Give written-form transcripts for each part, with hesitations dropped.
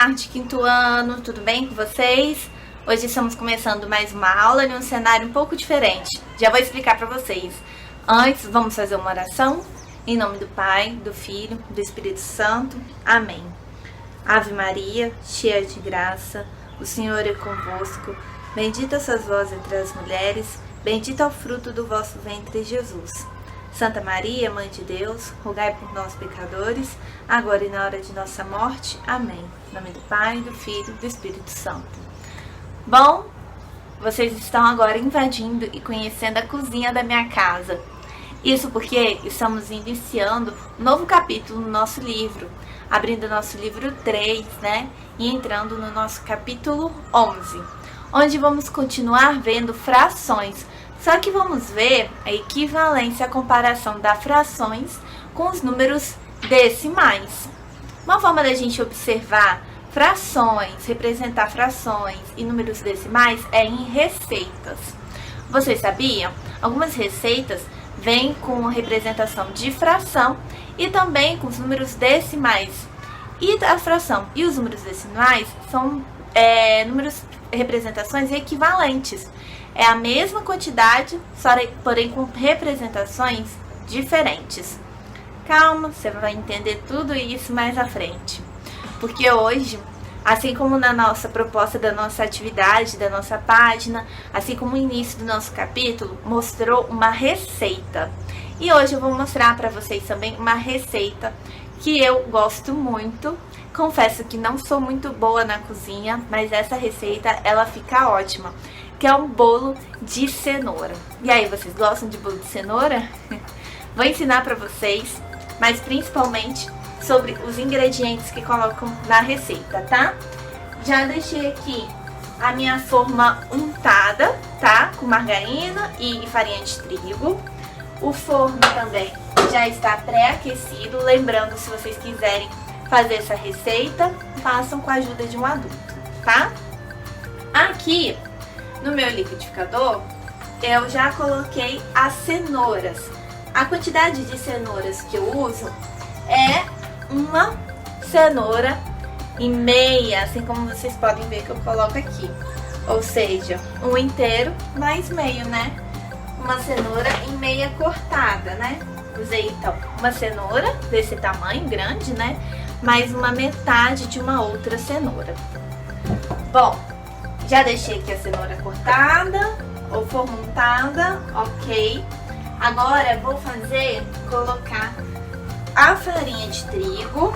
Tarde, quinto ano, tudo bem com vocês? Hoje estamos começando mais uma aula em um cenário um pouco diferente. Já vou explicar para vocês. Antes, vamos fazer uma oração? Em nome do Pai, do Filho, do Espírito Santo. Amém. Ave Maria, cheia de graça, o Senhor é convosco. Bendita sois vós entre as mulheres, bendito é o fruto do vosso ventre, Jesus. Santa Maria, Mãe de Deus, rogai por nós pecadores, agora e na hora de nossa morte. Amém. Em nome do Pai, do Filho e do Espírito Santo. Bom, vocês estão agora invadindo e conhecendo a cozinha da minha casa. Isso porque estamos iniciando um novo capítulo no nosso livro, abrindo o nosso livro 3, né? E entrando no nosso capítulo 11, onde vamos continuar vendo frações. Só que vamos ver a equivalência, a comparação das frações com os números decimais. Uma forma da gente observar frações, representar frações e números decimais é em receitas. Vocês sabiam? Algumas receitas vêm com representação de fração e também com os números decimais. E a fração e os números decimais são representações equivalentes. É a mesma quantidade, porém com representações diferentes. Calma, você vai entender tudo isso mais à frente. Porque hoje, assim como na nossa proposta da nossa atividade, da nossa página, assim como o início do nosso capítulo, mostrou uma receita. E hoje eu vou mostrar para vocês também uma receita que eu gosto muito. Confesso que não sou muito boa na cozinha, mas essa receita, ela fica ótima. Que é um bolo de cenoura. E aí, vocês gostam de bolo de cenoura? Vou ensinar para vocês, mas principalmente sobre os ingredientes que colocam na receita, tá? Já deixei aqui a minha forma untada, tá? Com margarina e farinha de trigo. O forno também já está pré-aquecido. Lembrando, se vocês quiserem fazer essa receita, façam com a ajuda de um adulto, tá? Aqui no meu liquidificador, eu já coloquei as cenouras. A quantidade de cenouras que eu uso é uma cenoura e meia, assim como vocês podem ver que eu coloco aqui. Ou seja, um inteiro mais meio, né? Uma cenoura em meia cortada, né? Usei então uma cenoura desse tamanho grande, né? Mais uma metade de uma outra cenoura. Bom, já deixei aqui a cenoura cortada ou formontada, ok. Agora vou colocar a farinha de trigo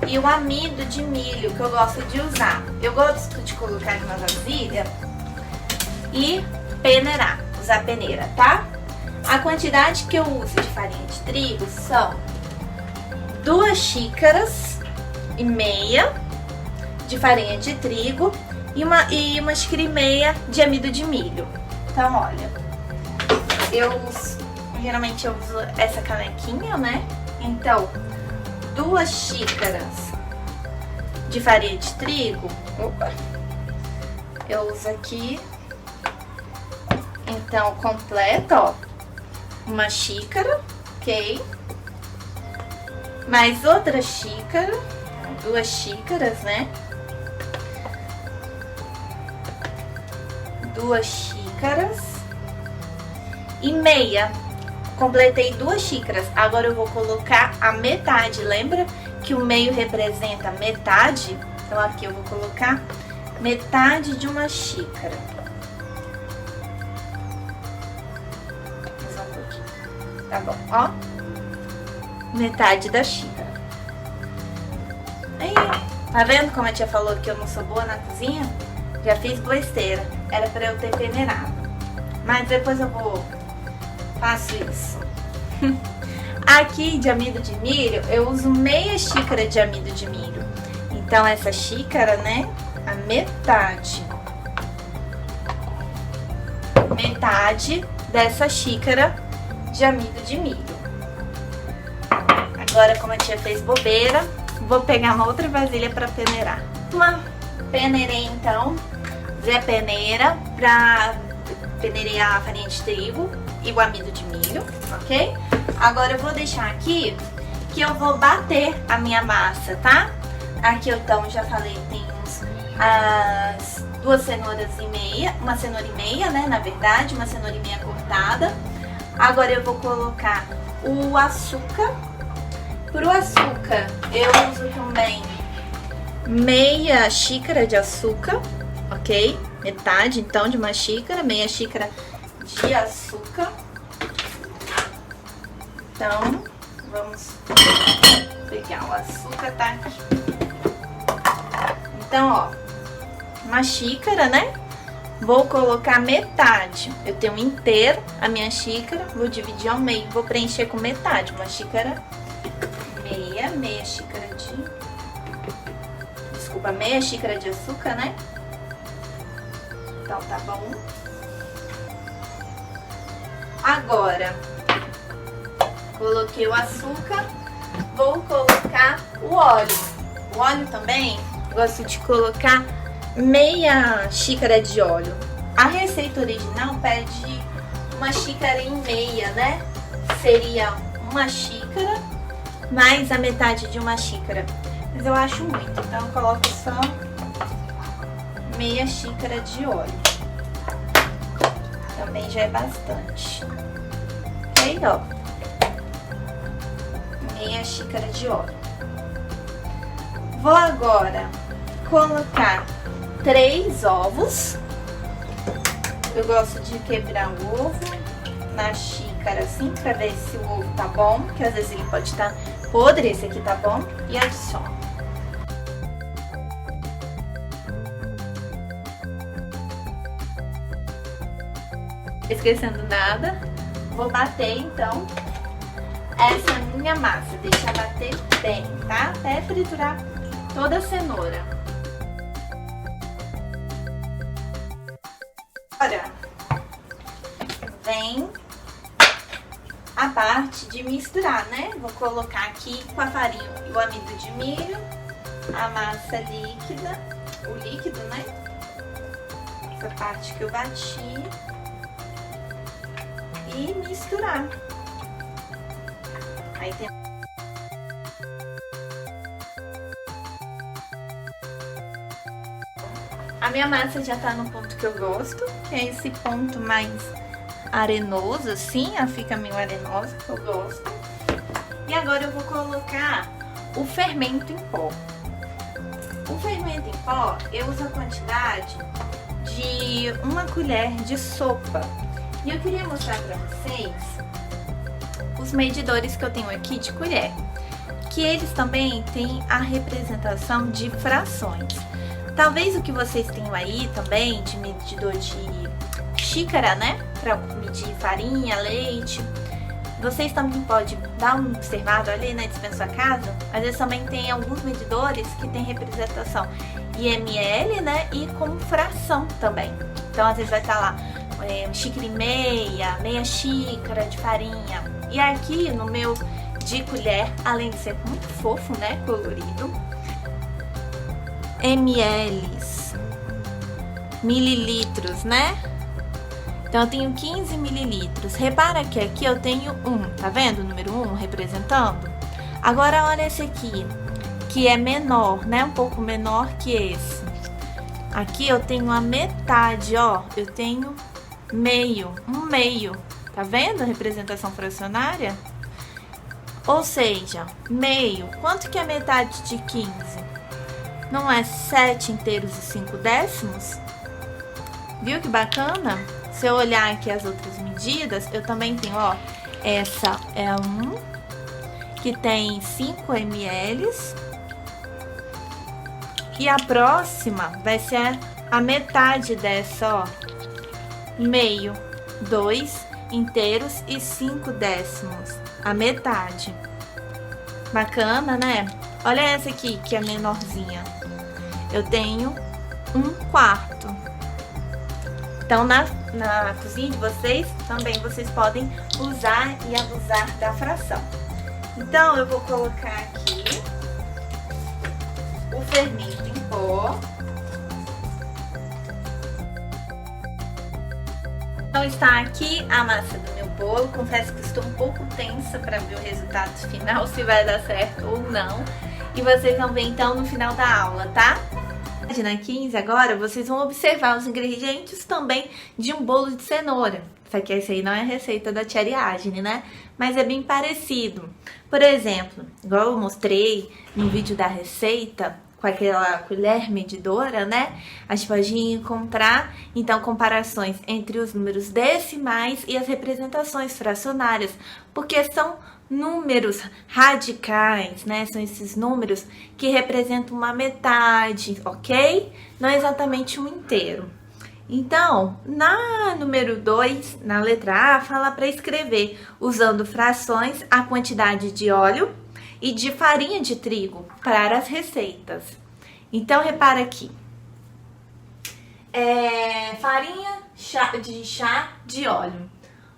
e o amido de milho que eu gosto de usar. Eu gosto de colocar numa vasilha e peneirar, usar peneira, tá? A quantidade que eu uso de farinha de trigo são 2,5 xícaras de farinha de trigo e uma xícara e meia de amido de milho. Então, olha, geralmente eu uso essa canequinha, né? Então, 2 xícaras de farinha de trigo. Opa! Eu uso aqui, então, completa, ó, 1 xícara, ok? Mais outra xícara, 2 xícaras, né? 2 xícaras e meia. Completei 2 xícaras. Agora eu vou colocar a metade. Lembra que o meio representa metade? Então aqui eu vou colocar metade de 1 xícara. Mais um pouquinho. Tá bom, ó. Metade da xícara. Aí, tá vendo como a tia falou que eu não sou boa na cozinha? Já fiz besteira, era pra eu ter peneirado. Mas depois eu faço isso. Aqui de amido de milho, eu uso meia xícara de amido de milho. Então essa xícara, né, a metade dessa xícara de amido de milho. Agora, como a tia fez bobeira, vou pegar uma outra vasilha pra peneirar. Peneirei então. Usei a peneira para peneirar a farinha de trigo e o amido de milho, ok? Agora eu vou deixar aqui que eu vou bater a minha massa, tá? Aqui eu então já falei, temos as 2 cenouras e meia, uma cenoura e meia, né, na verdade, uma cenoura e meia cortada. Agora eu vou colocar o açúcar. Pro açúcar eu uso também meia xícara de açúcar, ok? Metade então de uma xícara, meia xícara de açúcar. Então, vamos pegar o açúcar, tá aqui. Então, ó, uma xícara, né? Vou colocar metade. Eu tenho inteiro a minha xícara, vou dividir ao meio, vou preencher com metade. Uma xícara, meia xícara de... Desculpa, meia xícara de açúcar, né? Então, tá bom. Agora, coloquei o açúcar, vou colocar o óleo. O óleo também, gosto de colocar meia xícara de óleo. A receita original pede uma xícara e meia, né? Seria uma xícara mais a metade de uma xícara. Mas eu acho muito, então eu coloco só meia xícara de óleo. Também já é bastante. Ok, ó. Meia xícara de óleo. Vou agora colocar 3 ovos. Eu gosto de quebrar o ovo na xícara assim, pra ver se o ovo tá bom, que às vezes ele pode estar podre, esse aqui tá bom, e adiciono. Esquecendo nada, vou bater então essa minha massa, deixar bater bem, tá? Até triturar toda a cenoura. Agora, vem a parte de misturar, né? Vou colocar aqui com a farinha e o amido de milho, a massa líquida, o líquido, né? Essa parte que eu bati. E misturar. Aí tem... A minha massa já tá no ponto que eu gosto, que é esse ponto mais arenoso, assim, ela fica meio arenosa, que eu gosto. E agora eu vou colocar o fermento em pó. O fermento em pó, eu uso a quantidade de 1 colher de sopa. E eu queria mostrar pra vocês os medidores que eu tenho aqui de colher, que eles também têm a representação de frações. Talvez o que vocês tenham aí também de medidor de xícara, né, pra medir farinha, leite. Vocês também podem dar uma observada ali na dispensa da sua casa. Às vezes também tem alguns medidores que tem representação em ml, né, e com fração também. Então às vezes vai estar lá xícara e meia xícara de farinha. E aqui no meu de colher, além de ser muito fofo, né, colorido, mls, mililitros, né? Então eu tenho 15 mililitros. Repara que aqui eu tenho 1, tá vendo o número 1 representando? Agora olha esse aqui, que é menor, né, um pouco menor que esse. Aqui eu tenho a metade, ó, eu tenho meio, tá vendo a representação fracionária? Ou seja, meio, quanto que é metade de 15? Não é 7 inteiros e 5 décimos? Viu que bacana? Se eu olhar aqui as outras medidas, eu também tenho, ó, essa é 1, que tem 5 ml, e a próxima vai ser a metade dessa, ó, meio, 2 inteiros e 5 décimos, a metade. Bacana, né? Olha essa aqui, que é menorzinha. Eu tenho 1/4. Então, na cozinha de vocês, também vocês podem usar e abusar da fração. Então, eu vou colocar aqui o fermento em pó. Então, está aqui a massa do meu bolo. Confesso que estou um pouco tensa para ver o resultado final, se vai dar certo ou não. e vocês vão ver então no final da aula, tá? Na página 15 agora, vocês vão observar os ingredientes também de um bolo de cenoura. Só que esse aí não é a receita da tia Ariadne, né? Mas é bem parecido. Por exemplo, igual eu mostrei no vídeo da receita, com aquela colher medidora, né? A gente pode encontrar, então, comparações entre os números decimais e as representações fracionárias, porque são números radicais, né? São esses números que representam uma metade, ok? Não é exatamente um inteiro. Então, na número 2, na letra A, fala para escrever usando frações a quantidade de óleo e de farinha de trigo para as receitas. Então, repara aqui. Farinha de chá de óleo,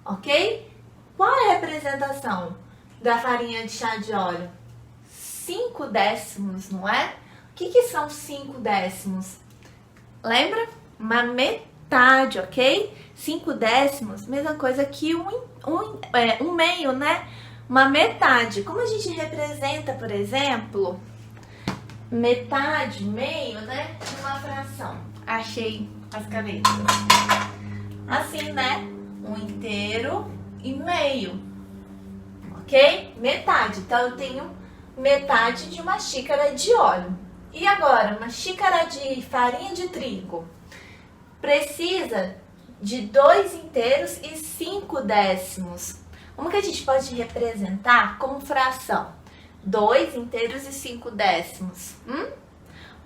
ok? Qual é a representação da farinha de chá de óleo? 5 décimos, não é? O que são 5 décimos? Lembra? Uma metade, ok? 5 décimos, mesma coisa que um meio, né? Uma metade. Como a gente representa, por exemplo, metade, meio, né? De uma fração. Achei as canetas. Assim, né? Um inteiro e meio. Ok? Metade. Então, eu tenho metade de uma xícara de óleo. E agora, uma xícara de farinha de trigo precisa de 2 inteiros e 5 décimos. Como que a gente pode representar como fração? 2 inteiros e 5 décimos.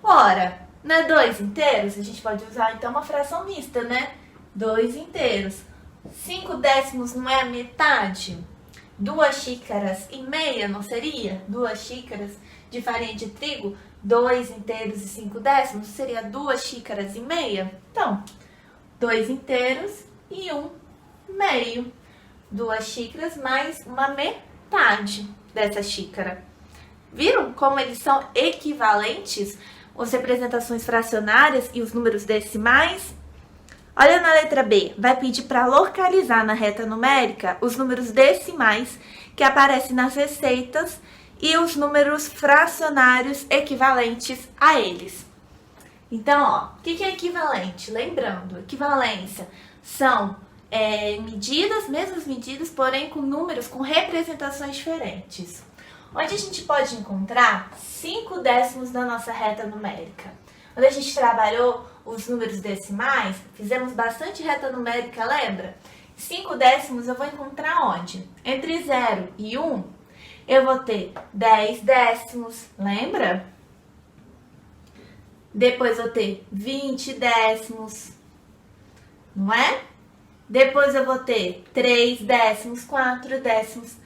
Ora, não é 2 inteiros? A gente pode usar então uma fração mista, né? 2 inteiros. 5 décimos não é a metade? 2 xícaras e meia, não seria? 2 xícaras de farinha de trigo, 2 inteiros e 5 décimos, seria 2 xícaras e meia? Então, 2 inteiros e 1 meio. 2 xícaras mais uma metade dessa xícara. Viram como eles são equivalentes? As representações fracionárias e os números decimais? Olha na letra B, vai pedir para localizar na reta numérica os números decimais que aparecem nas receitas e os números fracionários equivalentes a eles. Então, ó, o que é equivalente? Lembrando, equivalência são mesmas medidas, porém com números, com representações diferentes. Onde a gente pode encontrar 5 décimos da nossa reta numérica? Quando a gente trabalhou os números decimais, fizemos bastante reta numérica, lembra? 5 décimos eu vou encontrar onde? Entre 0 e 1, eu vou ter 10 décimos, lembra? Depois eu vou ter 20 décimos, não é? Depois eu vou ter 3 décimos, 4 décimos.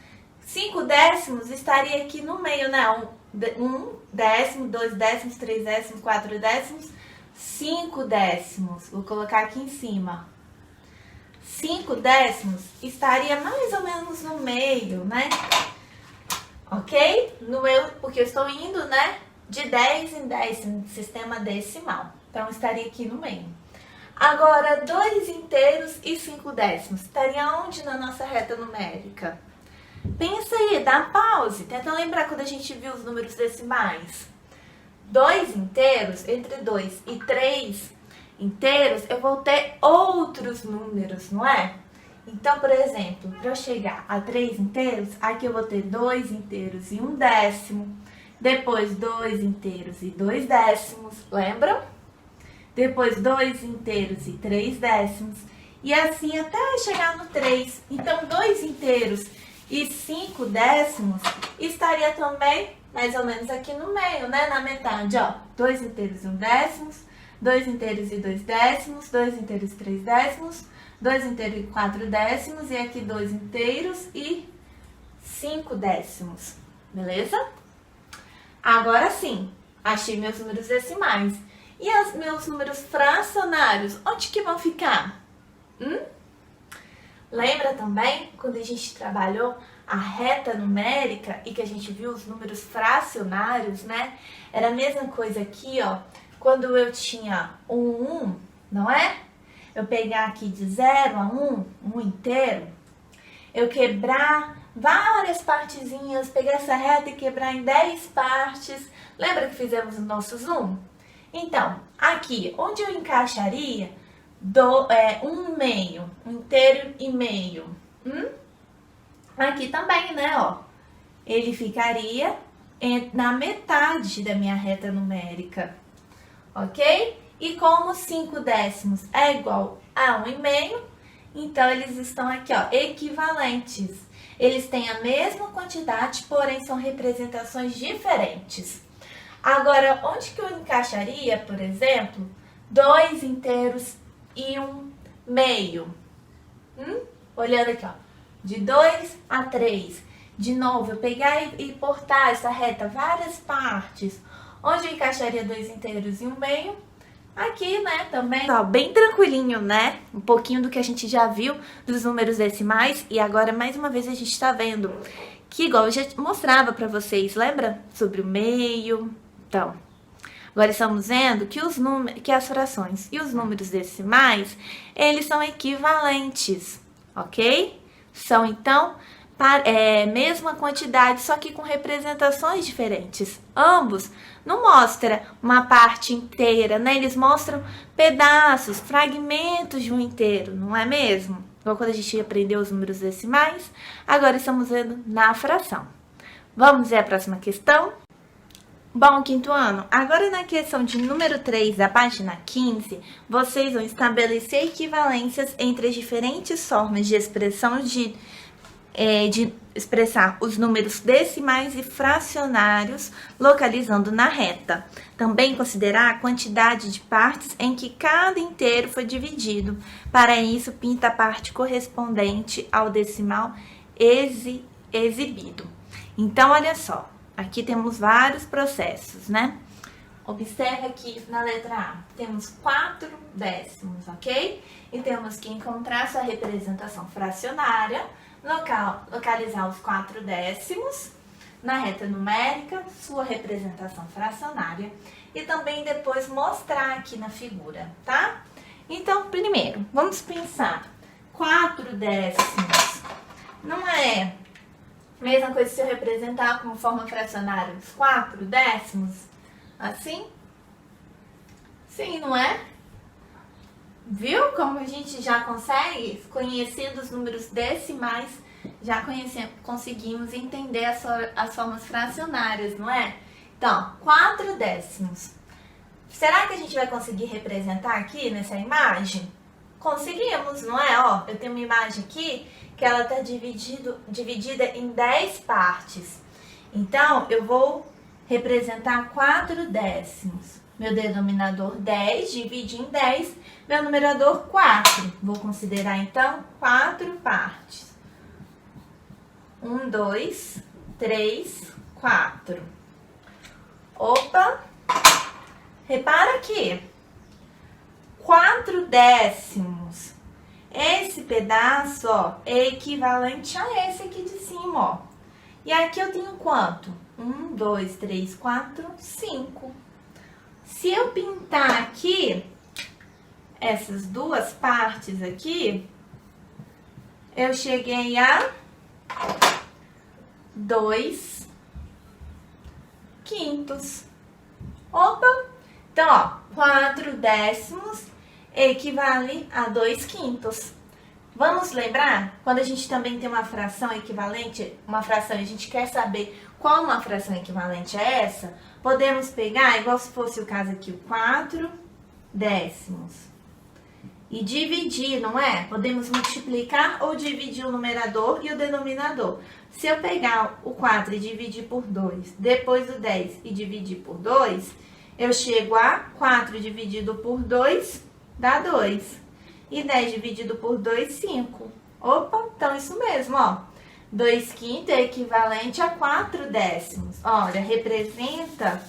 5 décimos estaria aqui no meio, né? 1 décimo, 2 décimos, 3 décimos, 4 décimos, 5 décimos. Vou colocar aqui em cima. 5 décimos estaria mais ou menos no meio, né? Ok? Porque eu estou indo, né? De 10 em 10, no sistema decimal. Então, estaria aqui no meio. Agora, 2 inteiros e 5 décimos. Estaria onde na nossa reta numérica? Pensa aí, dá pause. Tenta lembrar quando a gente viu os números decimais. 2 inteiros, entre 2 e 3 inteiros, eu vou ter outros números, não é? Então, por exemplo, para eu chegar a 3 inteiros, aqui eu vou ter 2 inteiros e 1 décimo. Depois, 2 inteiros e 2 décimos, lembram? Depois, 2 inteiros e 3 décimos. E assim até chegar no 3. Então, 2 inteiros e 5 décimos estaria também mais ou menos aqui no meio, né? Na metade, ó. 2 inteiros e 1 décimo, 2 inteiros e 2 décimos, 2 inteiros e 3 décimos, 2 inteiros e 4 décimos, e aqui 2 inteiros e 5 décimos. Beleza? Agora sim, achei meus números decimais. E os meus números fracionários, onde que vão ficar? Lembra também quando a gente trabalhou a reta numérica e que a gente viu os números fracionários, né? Era a mesma coisa aqui, ó. Quando eu tinha um 1, não é? Eu pegar aqui de 0 a 1, 1 inteiro, eu quebrar várias partezinhas, pegar essa reta e quebrar em 10 partes. Lembra que fizemos o nosso zoom? Então, aqui, onde eu encaixaria um meio, um inteiro e meio? Aqui também, né, ó. Ele ficaria na metade da minha reta numérica, ok? E como 5 décimos é igual a 1,5, então eles estão aqui, ó, equivalentes. Eles têm a mesma quantidade, porém são representações diferentes. Agora, onde que eu encaixaria, por exemplo, 2 inteiros e 1,5? Olhando aqui, ó, de 2 a 3. De novo, eu pegar e portar essa reta várias partes. Onde eu encaixaria 2 inteiros e 1,5? Aqui, né, também. Ó, bem tranquilinho, né? Um pouquinho do que a gente já viu dos números decimais. E agora, mais uma vez, a gente tá vendo que, igual eu já mostrava pra vocês, lembra? Sobre o meio. Então, agora estamos vendo que as frações e os números decimais, eles são equivalentes, ok? São, então, mesma quantidade, só que com representações diferentes. Ambos não mostram uma parte inteira, né? Eles mostram pedaços, fragmentos de um inteiro, não é mesmo? Igual quando a gente aprendeu os números decimais, agora estamos vendo na fração. Vamos ver a próxima questão? Bom, quinto ano, agora na questão de número 3, da página 15, vocês vão estabelecer equivalências entre as diferentes formas de expressão de expressar os números decimais e fracionários localizando na reta. Também considerar a quantidade de partes em que cada inteiro foi dividido. Para isso, pinta a parte correspondente ao decimal exibido. Então, olha só, aqui temos vários processos, né? Observa aqui na letra A, temos 4 décimos, ok? E temos que encontrar sua representação fracionária, localizar os 4 décimos na reta numérica, sua representação fracionária e também depois mostrar aqui na figura, tá? Então, primeiro, vamos pensar, 4 décimos não é a mesma coisa se eu representar como forma fracionária os 4 décimos, assim? Sim, não é? Viu como a gente já consegue, conhecendo os números decimais, já conseguimos entender as formas fracionárias, não é? Então, 4 décimos. Será que a gente vai conseguir representar aqui nessa imagem? Conseguimos, não é? Ó, eu tenho uma imagem aqui que ela está dividida em 10 partes. Então, eu vou representar 4 décimos. Meu denominador 10, divide em 10, meu numerador 4. Vou considerar, então, 4 partes. 1, 2, 3, 4. Opa! Repara aqui. 4 décimos. Esse pedaço, ó, é equivalente a esse aqui de cima, ó. E aqui eu tenho quanto? 1, 2, 3, 4, 5. Se eu pintar aqui essas duas partes aqui, eu cheguei a 2 quintos. Opa! Então, ó, 4 décimos equivale a 2 quintos. Vamos lembrar? Quando a gente também tem uma fração equivalente, uma fração e a gente quer saber qual uma fração equivalente a essa, podemos pegar, igual se fosse o caso aqui, o 4 décimos. E dividir, não é? Podemos multiplicar ou dividir o numerador e o denominador. Se eu pegar o 4 e dividir por 2, depois do 10 e dividir por 2, eu chego a 4 dividido por 2, dá 2. E 10 dividido por 2, 5. Opa, então isso mesmo, ó. 2 quintos é equivalente a 4 décimos. Olha, representa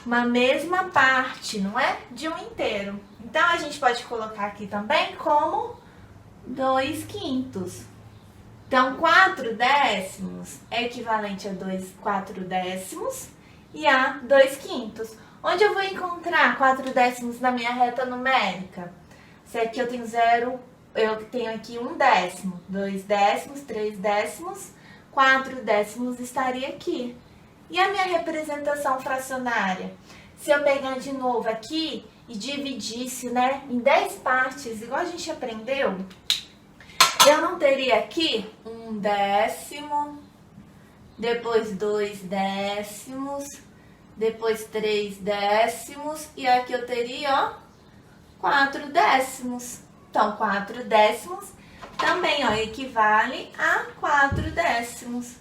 uma mesma parte, não é? De um inteiro. Então, a gente pode colocar aqui também como 2 quintos. Então, 4 décimos é equivalente a 4 décimos e a 2 quintos. Onde eu vou encontrar 4 décimos na minha reta numérica? Se aqui eu tenho 0, eu tenho aqui 1/10, 2/10, 3/10, 4/10 estaria aqui. E a minha representação fracionária? Se eu pegar de novo aqui e dividisse, né, em 10 partes, igual a gente aprendeu, eu não teria aqui 1/10, depois 2/10, depois 3/10 e aqui eu teria, ó, 4/10. Então, 4/10 também, ó, equivale a 4/10.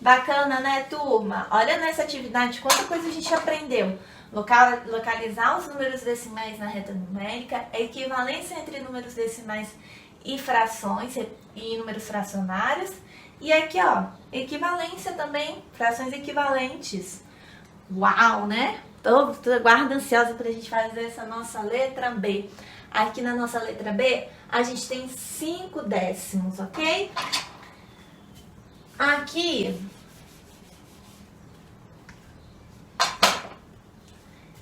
Bacana, né, turma? Olha nessa atividade quanta coisa a gente aprendeu. Localizar os números decimais na reta numérica, a equivalência entre números decimais e frações e números fracionários. E aqui, ó, equivalência também, frações equivalentes. Uau, né? Tô aguardo ansiosa pra gente fazer essa nossa letra B. Aqui na nossa letra B, a gente tem 5/10, ok? Aqui,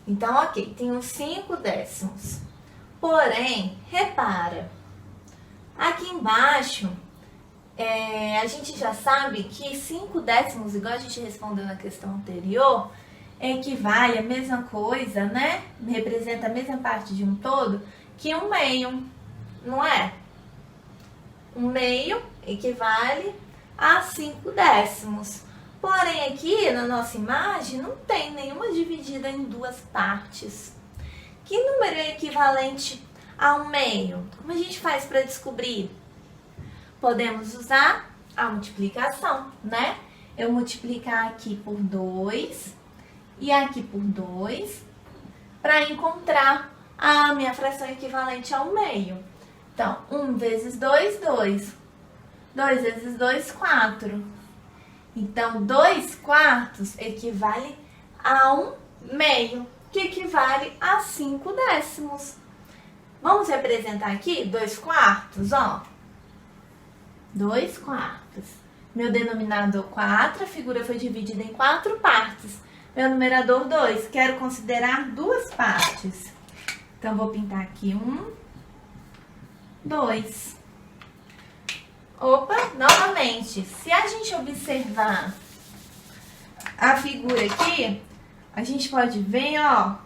então, ok, tem uns 5/10. Porém, repara, aqui embaixo, a gente já sabe que 5/10, igual a gente respondeu na questão anterior, equivale a mesma coisa, né? Representa a mesma parte de um todo que 1/2, não é? 1/2 equivale a 5/10. Porém, aqui na nossa imagem não tem nenhuma dividida em duas partes. Que número é equivalente a 1/2? Como a gente faz para descobrir? Podemos usar a multiplicação, né? Eu multiplicar aqui por 2 e aqui por 2 para encontrar a minha fração equivalente a 1/2. Então, 1 vezes 2, 2. 2 vezes 2, 4. Então, 2/4 equivale a 1/2, que equivale a 5/10. Vamos representar aqui 2/4, ó. 2/4. Meu denominador 4, a figura foi dividida em 4 partes. Meu numerador 2, quero considerar duas partes. Então, vou pintar aqui 1, 2. Opa, novamente, se a gente observar a figura aqui, a gente pode ver, ó,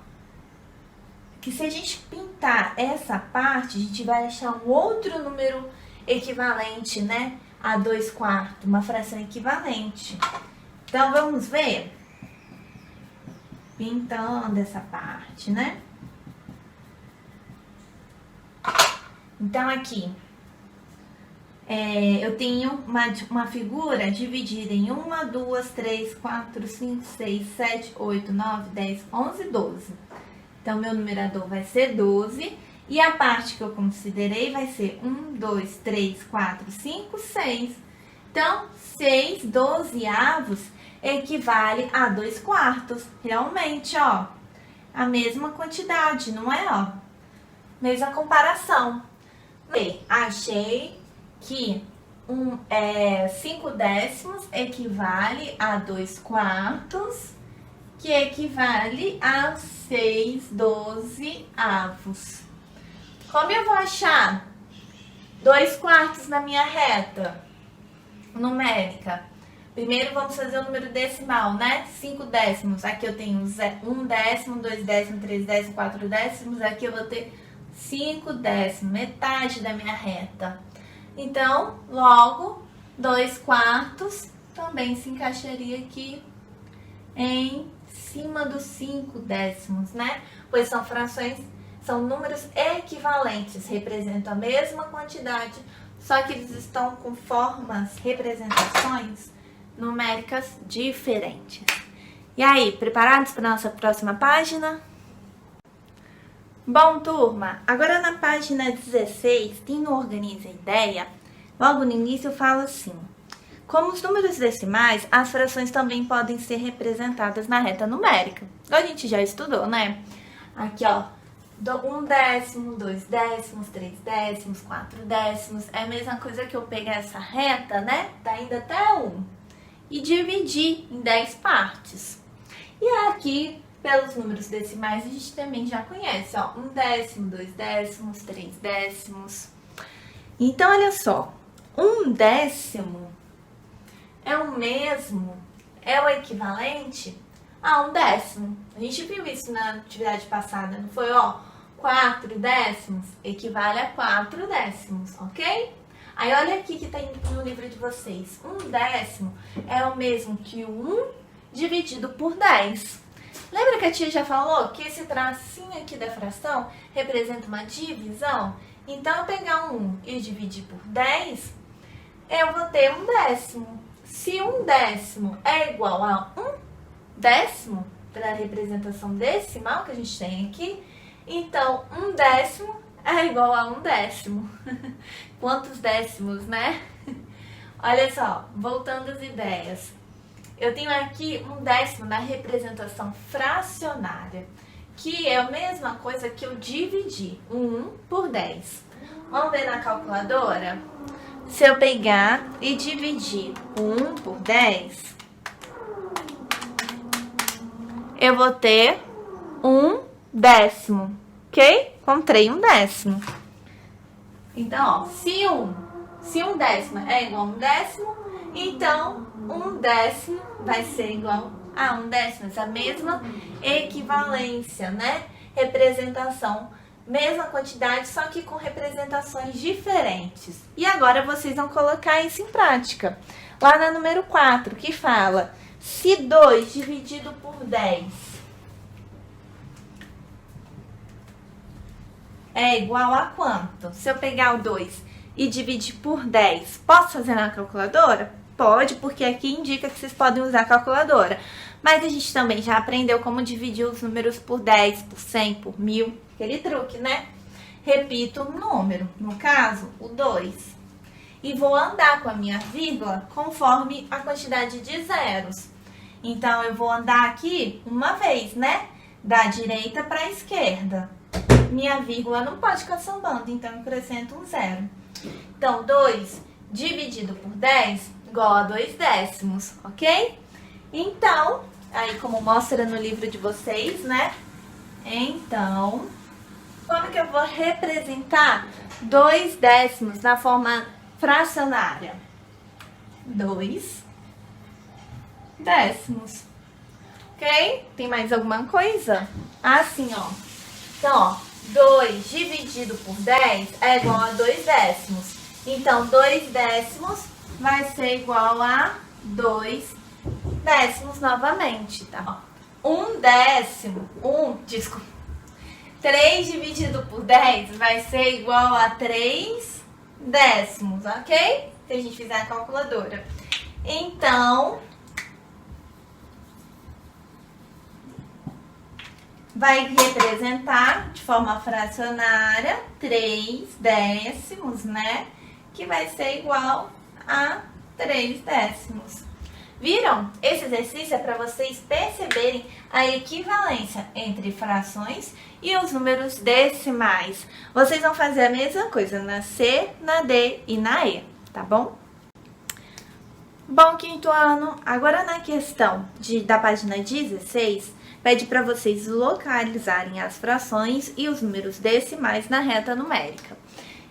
que se a gente pintar essa parte, a gente vai achar um outro número equivalente, né, a 2/4, uma fração equivalente. Então, vamos ver? Pintando essa parte, né? Então, aqui, eu tenho uma figura dividida em 1, 2, 3, 4, 5, 6, 7, 8, 9, 10, 11, 12. Então, meu numerador vai ser 12. E a parte que eu considerei vai ser 1, 2, 3, 4, 5, 6. Então, 6 12avos equivale a 2/4. Realmente, ó, a mesma quantidade, não é, ó? Mesma comparação. Achei que 5/10 equivale a 2/4, que equivale a 6 12avos. Como eu vou achar 2/4 na minha reta numérica? Primeiro vamos fazer o número decimal, né? 5/10. Aqui eu tenho 1/10, 2/10, 3/10, 4/10. Aqui eu vou ter 5/10, metade da minha reta. Então, logo, 2/4 também se encaixaria aqui em cima dos 5/10, né? Pois são frações, são números equivalentes, representam a mesma quantidade, só que eles estão com formas, representações numéricas diferentes. E aí, preparados para a nossa próxima página? Bom, turma, agora na página 16, tem no Organiza a Ideia, logo no início eu falo assim: como os números decimais, as frações também podem ser representadas na reta numérica. A gente já estudou, né? Aqui, ó, 1/10, 2/10, 3/10, 4/10. É a mesma coisa que eu pegar essa reta, né? Tá indo até 1. E dividir em 10 partes. E aqui, pelos números decimais, a gente também já conhece, ó. 1/10, 2/10, 3/10. Então, olha só, 1/10 é o mesmo, é o equivalente a 1/10. A gente viu isso na atividade passada, não foi? Ó, 4/10 equivale a 4/10, ok? Aí olha aqui que tem no livro de vocês. 1/10 é o mesmo que 1 dividido por 10. Lembra que a tia já falou que esse tracinho aqui da fração representa uma divisão? Então, eu pegar 1 e dividir por 10, eu vou ter 1/10. Se 1/10 é igual a 1/10, para a representação decimal que a gente tem aqui, então 1/10 é igual a 1/10. Quantos décimos, né? Olha só, voltando às ideias. Eu tenho aqui 1/10 na representação fracionária, que é a mesma coisa que eu dividir 1 por 10. Vamos ver na calculadora? Se eu pegar e dividir 1 por 10, eu vou ter 1/10, ok? Encontrei 1/10. Então, ó, se 1/10 é igual a 1/10, então 1/10 vai ser igual a 1/10. A mesma equivalência, né? Representação, mesma quantidade, só que com representações diferentes. E agora vocês vão colocar isso em prática. Lá na número 4, que fala, se 2 dividido por 10 é igual a quanto? Se eu pegar o 2 e dividir por 10, posso fazer na calculadora? Pode, porque aqui indica que vocês podem usar a calculadora. Mas a gente também já aprendeu como dividir os números por 10, por 100, por 1000. Aquele truque, né? Repito o número, no caso, o 2. E vou andar com a minha vírgula conforme a quantidade de zeros. Então, eu vou andar aqui uma vez, né? Da direita para a esquerda. Minha vírgula não pode ficar sambando, então eu acrescento um zero. Então, 2 dividido por 10 igual a 2/10, ok? Então, aí como mostra no livro de vocês, né? Então, como que eu vou representar 2/10 na forma fracionária? 2/10. Ok? Tem mais alguma coisa? Assim, ó. Então, ó, 2 dividido por 10 é igual a 2/10. Então, 2/10 vai ser igual a 2/10 novamente, tá? 3 dividido por 10 vai ser igual a 3/10, ok? Se a gente fizer a calculadora. Então, vai representar de forma fracionária 3/10, né? Que vai ser igual a 3/10. Viram? Esse exercício é para vocês perceberem a equivalência entre frações e os números decimais. Vocês vão fazer a mesma coisa na C, na D e na E, tá bom? Bom, quinto ano, agora na questão da página 16, pede para vocês localizarem as frações e os números decimais na reta numérica.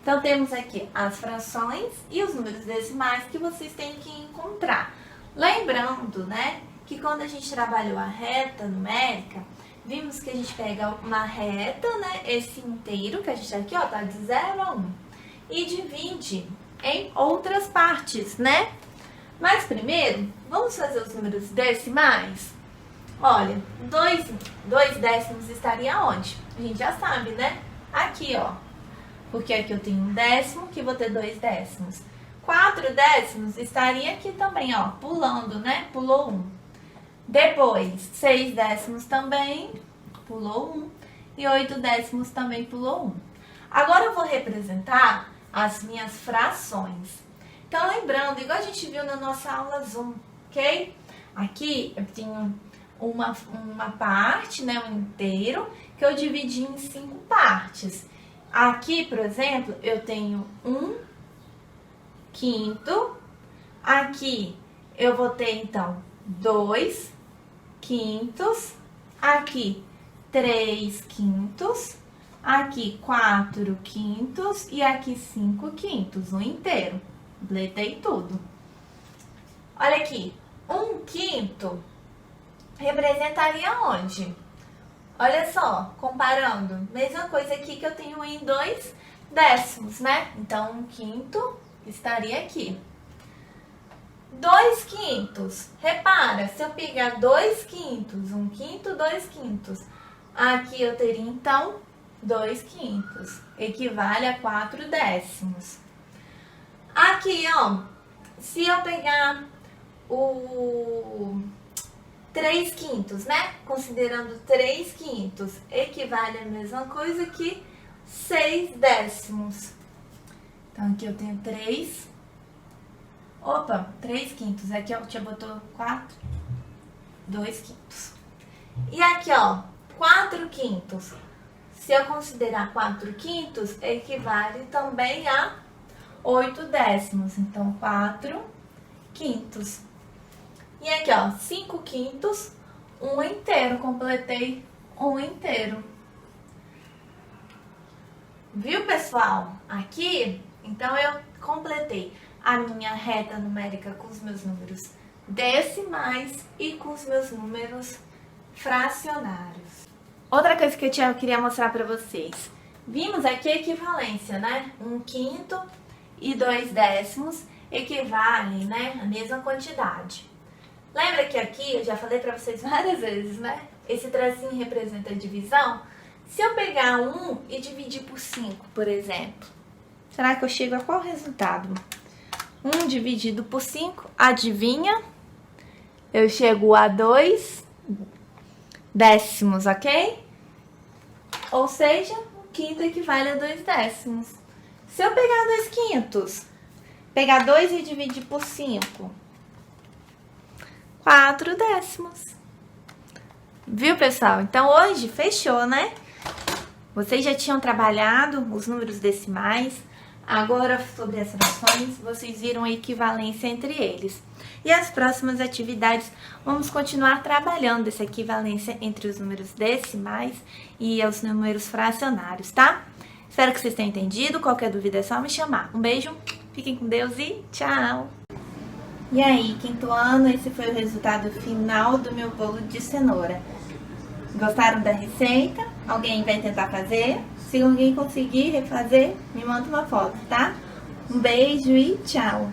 Então, temos aqui as frações e os números decimais que vocês têm que encontrar. Lembrando, né, que quando a gente trabalhou a reta numérica, vimos que a gente pega uma reta, né, esse inteiro que a gente tá aqui, ó, tá de 0 a 1, e divide em outras partes, né? Mas primeiro, vamos fazer os números decimais? Olha, 2/10 estaria onde? A gente já sabe, né? Aqui, ó. Porque aqui eu tenho 1/10, que vou ter 2/10. 4/10 estaria aqui também, ó, pulando, né? Pulou 1. Depois, 6/10 também, pulou 1. E 8/10 também pulou 1. Agora eu vou representar as minhas frações. Então, lembrando, igual a gente viu na nossa aula Zoom, ok? Aqui eu tenho uma parte, né, um inteiro, que eu dividi em 5 partes. Aqui, por exemplo, eu tenho 1/5. Aqui eu vou ter, então, 2/5. Aqui, 3/5. Aqui 4 quintos e aqui 5 quintos, um inteiro. Completei tudo. Olha aqui, 1 quinto representaria onde? Olha só, comparando, mesma coisa aqui que eu tenho em 2 décimos, né? Então, 1 quinto estaria aqui. 2 quintos, repara, se eu pegar 2 quintos, 1 quinto, 2 quintos, aqui eu teria então 2 quintos, equivale a 4 décimos. Aqui, ó, se eu pegar o 3 quintos, né? Considerando 3 quintos, equivale a mesma coisa que 6 décimos. Então, aqui eu tenho 3 quintos. Aqui, ó, já botou 4, 2 quintos. E aqui, ó, 4 quintos. Se eu considerar 4 quintos, equivale também a 8 décimos. Então, 4 quintos. E aqui, ó, 5 quintos, 1 inteiro. Completei 1 inteiro. Viu, pessoal? Aqui, então, eu completei a minha reta numérica com os meus números decimais e com os meus números fracionários. Outra coisa que eu queria mostrar para vocês. Vimos aqui a equivalência, né? 1 quinto e 2 décimos equivalem, né? A mesma quantidade. Lembra que aqui eu já falei para vocês várias vezes, né? Esse tracinho representa a divisão. Se eu pegar 1 e dividir por 5, por exemplo, será que eu chego a qual resultado? 1 dividido por 5, adivinha? Eu chego a 2 décimos, ok? Ou seja, o quinto equivale a 2 décimos. Se eu pegar 2 quintos, pegar 2 e dividir por 5, 4 décimos. Viu, pessoal? Então, hoje fechou, né? Vocês já tinham trabalhado os números decimais. Agora, sobre as frações, vocês viram a equivalência entre eles. E as próximas atividades, vamos continuar trabalhando essa equivalência entre os números decimais e os números fracionários, tá? Espero que vocês tenham entendido. Qualquer dúvida é só me chamar. Um beijo, fiquem com Deus e tchau! E aí, quinto ano, esse foi o resultado final do meu bolo de cenoura. Gostaram da receita? Alguém vai tentar fazer? Se alguém conseguir refazer, me manda uma foto, tá? Um beijo e tchau!